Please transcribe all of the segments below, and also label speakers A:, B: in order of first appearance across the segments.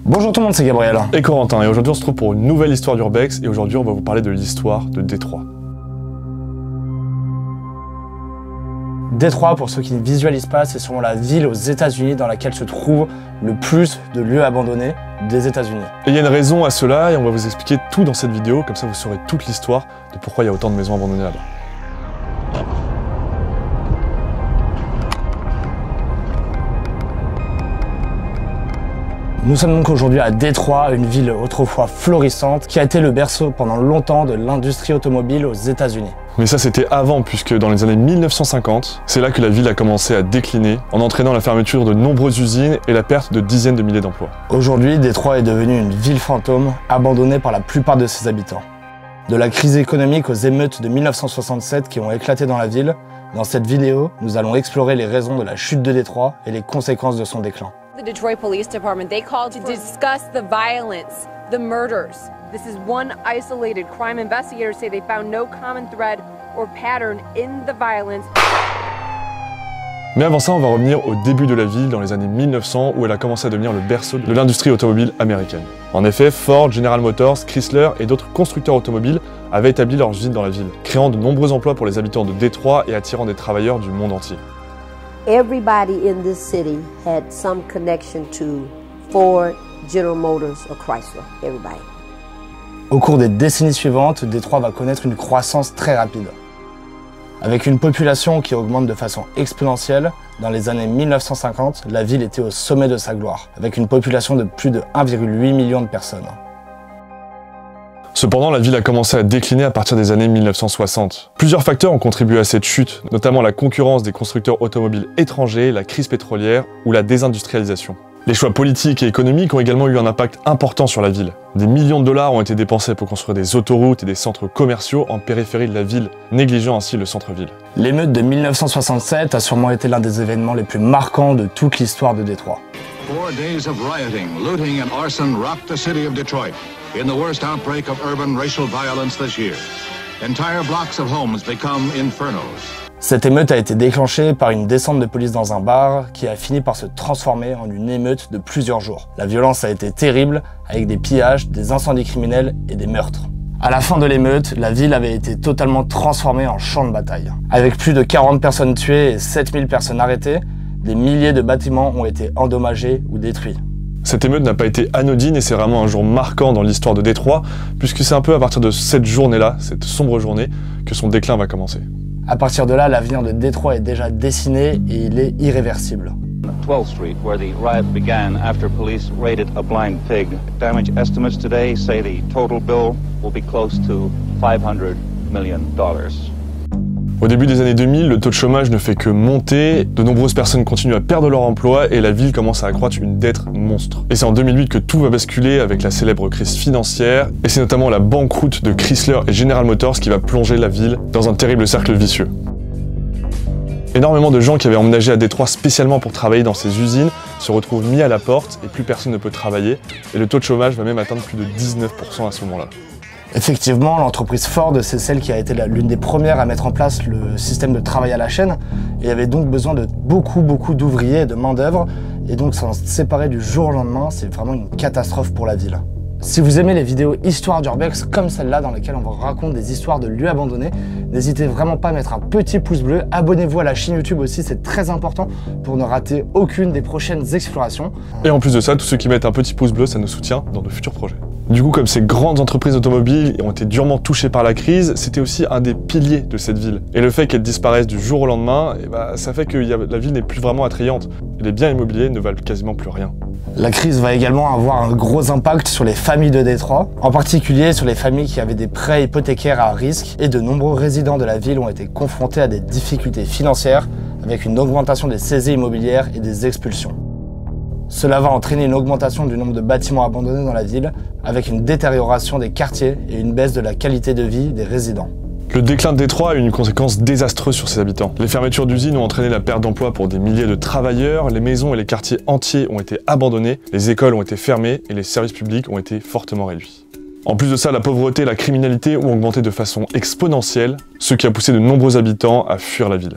A: Bonjour tout le monde, c'est Gabriel.
B: Et Corentin, et aujourd'hui on se trouve pour une nouvelle histoire d'Urbex, et aujourd'hui on va vous parler de l'histoire de Détroit.
A: Détroit, pour ceux qui ne visualisent pas, c'est sûrement la ville aux États-Unis dans laquelle se trouve le plus de lieux abandonnés des États-Unis.
B: Et il y a une raison à cela, et on va vous expliquer tout dans cette vidéo, comme ça vous saurez toute l'histoire de pourquoi il y a autant de maisons abandonnées là-bas.
A: Nous sommes donc aujourd'hui à Détroit, une ville autrefois florissante qui a été le berceau pendant longtemps de l'industrie automobile aux États-Unis.
B: Mais ça c'était avant, puisque dans les années 1950, c'est là que la ville a commencé à décliner, en entraînant la fermeture de nombreuses usines et la perte de dizaines de milliers d'emplois.
A: Aujourd'hui, Détroit est devenue une ville fantôme, abandonnée par la plupart de ses habitants. De la crise économique aux émeutes de 1967 qui ont éclaté dans la ville, dans cette vidéo, nous allons explorer les raisons de la chute de Détroit et les conséquences de son déclin.
C: The Detroit Police Department, they called to discuss the violence, the murders. This is one isolated crime. Investigators say they found no common thread or pattern in the violence.
B: Mais avant ça, on va revenir au début de la ville, dans les années 1900, où elle a commencé à devenir le berceau de l'industrie automobile américaine. En effet, Ford, General Motors, Chrysler et d'autres constructeurs automobiles avaient établi leurs usines dans la ville, créant de nombreux emplois pour les habitants de Détroit et attirant des travailleurs du monde entier.
D: Everybody in this city had some connection to Ford, General Motors, or Chrysler. Everybody.
A: Au cours des décennies suivantes, Détroit va connaître une croissance très rapide. Avec une population qui augmente de façon exponentielle, dans les années 1950, la ville était au sommet de sa gloire, avec une population de plus de 1,8 million de personnes.
B: Cependant, la ville a commencé à décliner à partir des années 1960. Plusieurs facteurs ont contribué à cette chute, notamment la concurrence des constructeurs automobiles étrangers, la crise pétrolière ou la désindustrialisation. Les choix politiques et économiques ont également eu un impact important sur la ville. Des millions de dollars ont été dépensés pour construire des autoroutes et des centres commerciaux en périphérie de la ville, négligeant ainsi le centre-ville.
A: L'émeute de 1967 a sûrement été l'un des événements les plus marquants de toute l'histoire de Détroit.
E: 4 days of rioting, looting and arson rocked the city of Detroit in the worst outbreak of urban racial violence this year. Entire blocks of homes become infernos.
A: Cette émeute a été déclenchée par une descente de police dans un bar qui a fini par se transformer en une émeute de plusieurs jours. La violence a été terrible, avec des pillages, des incendies criminels et des meurtres. À la fin de l'émeute, la ville avait été totalement transformée en champ de bataille. Avec plus de 40 personnes tuées et 7000 personnes arrêtées, des milliers de bâtiments ont été endommagés ou détruits.
B: Cette émeute n'a pas été anodine et c'est vraiment un jour marquant dans l'histoire de Détroit, puisque c'est un peu à partir de cette journée-là, cette sombre journée, que son déclin va commencer.
A: À partir de là, l'avenir de Détroit est déjà dessiné et il est irréversible.
F: 12th Street, where the riot began after police raided a blind pig. Damage estimates today say the total bill will be close to $500 million.
B: Au début des années 2000, le taux de chômage ne fait que monter, de nombreuses personnes continuent à perdre leur emploi et la ville commence à accroître une dette monstre. Et c'est en 2008 que tout va basculer avec la célèbre crise financière, et c'est notamment la banqueroute de Chrysler et General Motors qui va plonger la ville dans un terrible cercle vicieux. Énormément de gens qui avaient emménagé à Détroit spécialement pour travailler dans ces usines se retrouvent mis à la porte et plus personne ne peut travailler, et le taux de chômage va même atteindre plus de 19% à ce moment-là.
A: Effectivement, l'entreprise Ford, c'est celle qui a été l'une des premières à mettre en place le système de travail à la chaîne et avait donc besoin de beaucoup d'ouvriers et de main-d'œuvre. Et donc s'en séparer du jour au lendemain, c'est vraiment une catastrophe pour la ville. Si vous aimez les vidéos Histoire d'Urbex comme celle-là dans lesquelles on vous raconte des histoires de lieux abandonnés, n'hésitez vraiment pas à mettre un petit pouce bleu. Abonnez-vous à la chaîne YouTube aussi, c'est très important pour ne rater aucune des prochaines explorations.
B: Et en plus de ça, tous ceux qui mettent un petit pouce bleu, ça nous soutient dans nos futurs projets. Du coup, comme ces grandes entreprises automobiles ont été durement touchées par la crise, c'était aussi un des piliers de cette ville. Et le fait qu'elles disparaissent du jour au lendemain, ça fait que la ville n'est plus vraiment attrayante. Et les biens immobiliers ne valent quasiment plus rien.
A: La crise va également avoir un gros impact sur les familles de Détroit, en particulier sur les familles qui avaient des prêts hypothécaires à risque, et de nombreux résidents de la ville ont été confrontés à des difficultés financières avec une augmentation des saisies immobilières et des expulsions. Cela va entraîner une augmentation du nombre de bâtiments abandonnés dans la ville, avec une détérioration des quartiers et une baisse de la qualité de vie des résidents.
B: Le déclin de Détroit a eu une conséquence désastreuse sur ses habitants. Les fermetures d'usines ont entraîné la perte d'emploi pour des milliers de travailleurs, les maisons et les quartiers entiers ont été abandonnés, les écoles ont été fermées et les services publics ont été fortement réduits. En plus de ça, la pauvreté et la criminalité ont augmenté de façon exponentielle, ce qui a poussé de nombreux habitants à fuir la ville.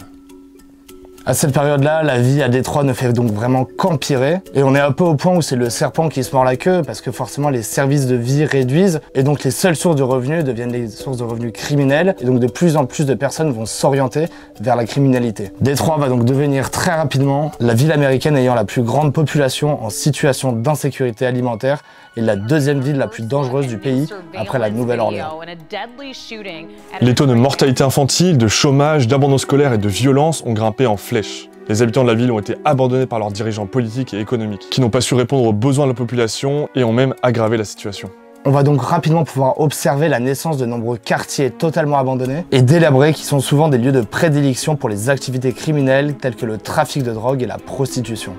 A: À cette période-là, la vie à Détroit ne fait donc vraiment qu'empirer. Et on est un peu au point où c'est le serpent qui se mord la queue, parce que forcément les services de vie réduisent, et donc les seules sources de revenus deviennent des sources de revenus criminelles, et donc de plus en plus de personnes vont s'orienter vers la criminalité. Détroit va donc devenir très rapidement la ville américaine ayant la plus grande population en situation d'insécurité alimentaire, et la deuxième ville la plus dangereuse du pays après la Nouvelle-Orléans.
B: Les taux de mortalité infantile, de chômage, d'abandon scolaire et de violence ont grimpé en flèche. Les habitants de la ville ont été abandonnés par leurs dirigeants politiques et économiques, qui n'ont pas su répondre aux besoins de la population et ont même aggravé la situation.
A: On va donc rapidement pouvoir observer la naissance de nombreux quartiers totalement abandonnés et délabrés qui sont souvent des lieux de prédilection pour les activités criminelles telles que le trafic de drogue et la prostitution.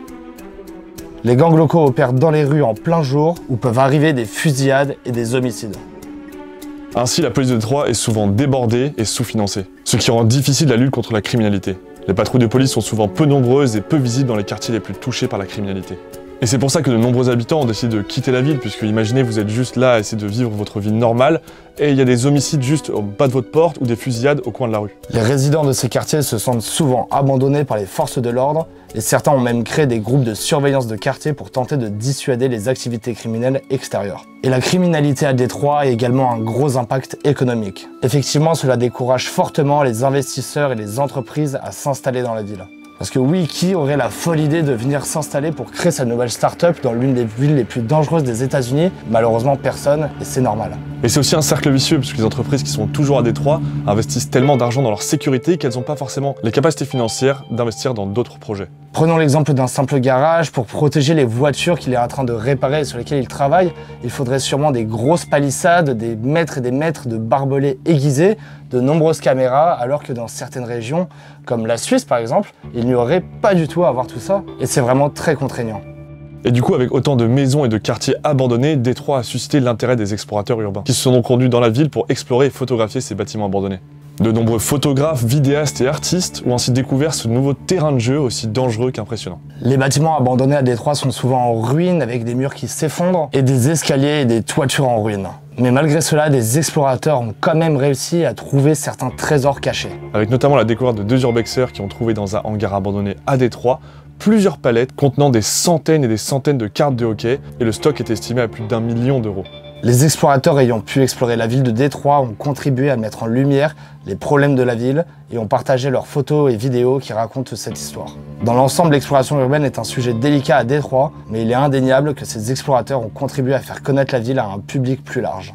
A: Les gangs locaux opèrent dans les rues en plein jour où peuvent arriver des fusillades et des homicides.
B: Ainsi, la police de Détroit est souvent débordée et sous-financée, ce qui rend difficile la lutte contre la criminalité. Les patrouilles de police sont souvent peu nombreuses et peu visibles dans les quartiers les plus touchés par la criminalité. Et c'est pour ça que de nombreux habitants ont décidé de quitter la ville, puisque imaginez, vous êtes juste là à essayer de vivre votre vie normale, et il y a des homicides juste au bas de votre porte ou des fusillades au coin de la rue.
A: Les résidents de ces quartiers se sentent souvent abandonnés par les forces de l'ordre, et certains ont même créé des groupes de surveillance de quartier pour tenter de dissuader les activités criminelles extérieures. Et la criminalité à Détroit a également un gros impact économique. Effectivement, cela décourage fortement les investisseurs et les entreprises à s'installer dans la ville. Parce que oui, qui aurait la folle idée de venir s'installer pour créer sa nouvelle start-up dans l'une des villes les plus dangereuses des États-Unis? Malheureusement, personne, et c'est normal.
B: Et c'est aussi un cercle vicieux, puisque les entreprises qui sont toujours à Détroit investissent tellement d'argent dans leur sécurité qu'elles n'ont pas forcément les capacités financières d'investir dans d'autres projets.
A: Prenons l'exemple d'un simple garage. Pour protéger les voitures qu'il est en train de réparer et sur lesquelles il travaille, il faudrait sûrement des grosses palissades, des mètres et des mètres de barbelés aiguisés, de nombreuses caméras, alors que dans certaines régions, comme la Suisse par exemple, il n'y aurait pas du tout à avoir tout ça, et c'est vraiment très contraignant.
B: Et du coup, avec autant de maisons et de quartiers abandonnés, Détroit a suscité l'intérêt des explorateurs urbains, qui se sont donc rendus dans la ville pour explorer et photographier ces bâtiments abandonnés. De nombreux photographes, vidéastes et artistes ont ainsi découvert ce nouveau terrain de jeu aussi dangereux qu'impressionnant.
A: Les bâtiments abandonnés à Détroit sont souvent en ruine, avec des murs qui s'effondrent et des escaliers et des toitures en ruine. Mais malgré cela, des explorateurs ont quand même réussi à trouver certains trésors cachés.
B: Avec notamment la découverte de 2 urbexers qui ont trouvé dans un hangar abandonné à Détroit plusieurs palettes contenant des centaines et des centaines de cartes de hockey, et le stock est estimé à plus d'1 million d'euros.
A: Les explorateurs ayant pu explorer la ville de Détroit ont contribué à mettre en lumière les problèmes de la ville et ont partagé leurs photos et vidéos qui racontent cette histoire. Dans l'ensemble, l'exploration urbaine est un sujet délicat à Détroit, mais il est indéniable que ces explorateurs ont contribué à faire connaître la ville à un public plus large.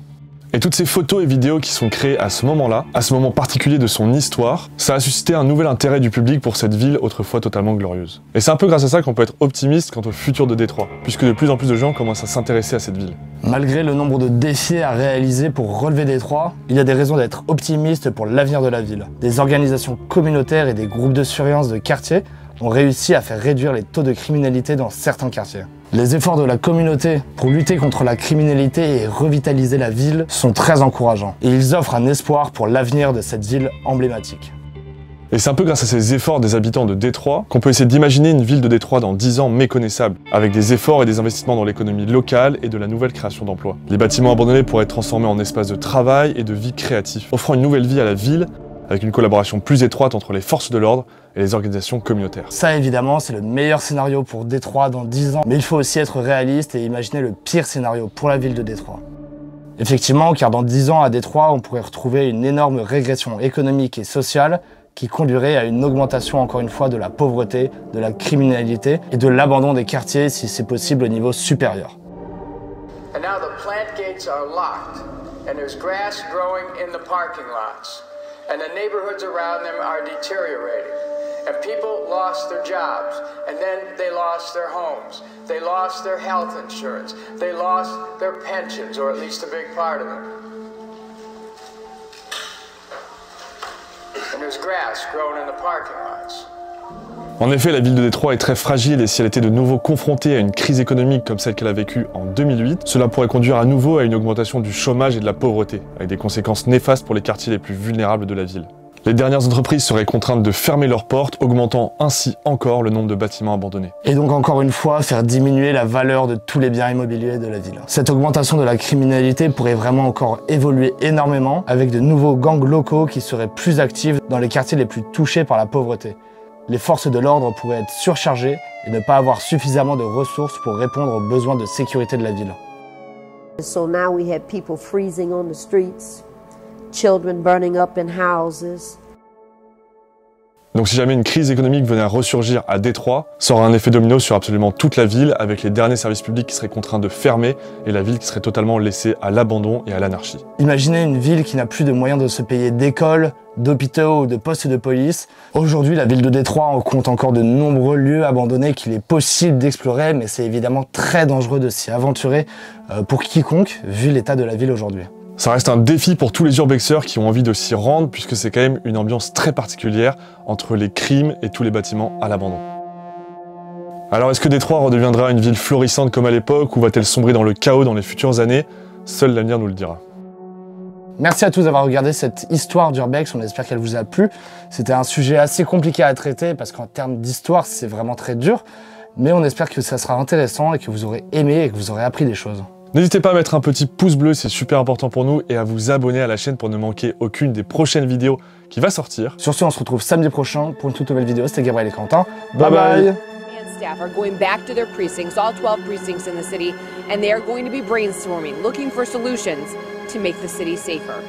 B: Et toutes ces photos et vidéos qui sont créées à ce moment-là, à ce moment particulier de son histoire, ça a suscité un nouvel intérêt du public pour cette ville autrefois totalement glorieuse. Et c'est un peu grâce à ça qu'on peut être optimiste quant au futur de Détroit, puisque de plus en plus de gens commencent à s'intéresser à cette ville.
A: Malgré le nombre de défis à réaliser pour relever Détroit, il y a des raisons d'être optimiste pour l'avenir de la ville. Des organisations communautaires et des groupes de surveillance de quartier ont réussi à faire réduire les taux de criminalité dans certains quartiers. Les efforts de la communauté pour lutter contre la criminalité et revitaliser la ville sont très encourageants. Et ils offrent un espoir pour l'avenir de cette ville emblématique.
B: Et c'est un peu grâce à ces efforts des habitants de Détroit qu'on peut essayer d'imaginer une ville de Détroit dans 10 ans méconnaissable, avec des efforts et des investissements dans l'économie locale et de la nouvelle création d'emplois. Les bâtiments abandonnés pourraient être transformés en espaces de travail et de vie créatifs, offrant une nouvelle vie à la ville, avec une collaboration plus étroite entre les forces de l'ordre et les organisations communautaires.
A: Ça évidemment, c'est le meilleur scénario pour Détroit dans 10 ans, mais il faut aussi être réaliste et imaginer le pire scénario pour la ville de Détroit. Effectivement, car dans 10 ans à Détroit, on pourrait retrouver une énorme régression économique et sociale qui conduirait à une augmentation encore une fois de la pauvreté, de la criminalité et de l'abandon des quartiers si c'est possible au niveau supérieur.
G: And now the plant gates are locked and there's grass growing in the parking lots. And the neighborhoods around them are deteriorating. And people lost their jobs, and then they lost their homes. They lost their health insurance. They lost their pensions, or at least a big part of them. And there's grass growing in the parking lots.
B: En effet, la ville de Détroit est très fragile et si elle était de nouveau confrontée à une crise économique comme celle qu'elle a vécue en 2008, cela pourrait conduire à nouveau à une augmentation du chômage et de la pauvreté, avec des conséquences néfastes pour les quartiers les plus vulnérables de la ville. Les dernières entreprises seraient contraintes de fermer leurs portes, augmentant ainsi encore le nombre de bâtiments abandonnés.
A: Et donc encore une fois, faire diminuer la valeur de tous les biens immobiliers de la ville. Cette augmentation de la criminalité pourrait vraiment encore évoluer énormément, avec de nouveaux gangs locaux qui seraient plus actifs dans les quartiers les plus touchés par la pauvreté. les forces de l'ordre pourraient être surchargées et ne pas avoir suffisamment de ressources pour répondre aux besoins de sécurité de la ville.
D: So now we had people freezing on the streets, children burning up in houses.
B: Donc si jamais une crise économique venait à ressurgir à Détroit, ça aura un effet domino sur absolument toute la ville, avec les derniers services publics qui seraient contraints de fermer et la ville qui serait totalement laissée à l'abandon et à l'anarchie.
A: Imaginez une ville qui n'a plus de moyens de se payer d'écoles, d'hôpitaux ou de postes de police. Aujourd'hui, la ville de Détroit en compte encore de nombreux lieux abandonnés qu'il est possible d'explorer, mais c'est évidemment très dangereux de s'y aventurer pour quiconque, vu l'état de la ville aujourd'hui.
B: Ça reste un défi pour tous les urbexeurs qui ont envie de s'y rendre, puisque c'est quand même une ambiance très particulière entre les crimes et tous les bâtiments à l'abandon. Alors est-ce que Détroit redeviendra une ville florissante comme à l'époque, ou va-t-elle sombrer dans le chaos dans les futures années? Seul l'avenir nous le dira.
A: Merci à tous d'avoir regardé cette histoire d'Urbex, on espère qu'elle vous a plu. C'était un sujet assez compliqué à traiter, parce qu'en termes d'histoire, c'est vraiment très dur, mais on espère que ça sera intéressant et que vous aurez aimé et que vous aurez appris des choses.
B: N'hésitez pas à mettre un petit pouce bleu, c'est super important pour nous, et à vous abonner à la chaîne pour ne manquer aucune des prochaines vidéos qui va sortir.
A: Sur ce, on se retrouve samedi prochain pour une toute nouvelle vidéo. C'était Gabriel et Quentin.
B: Bye bye.
C: Staff are going back to their precincts, all 12 precincts in the city, and they are going to be brainstorming, looking for solutions to make the city safer.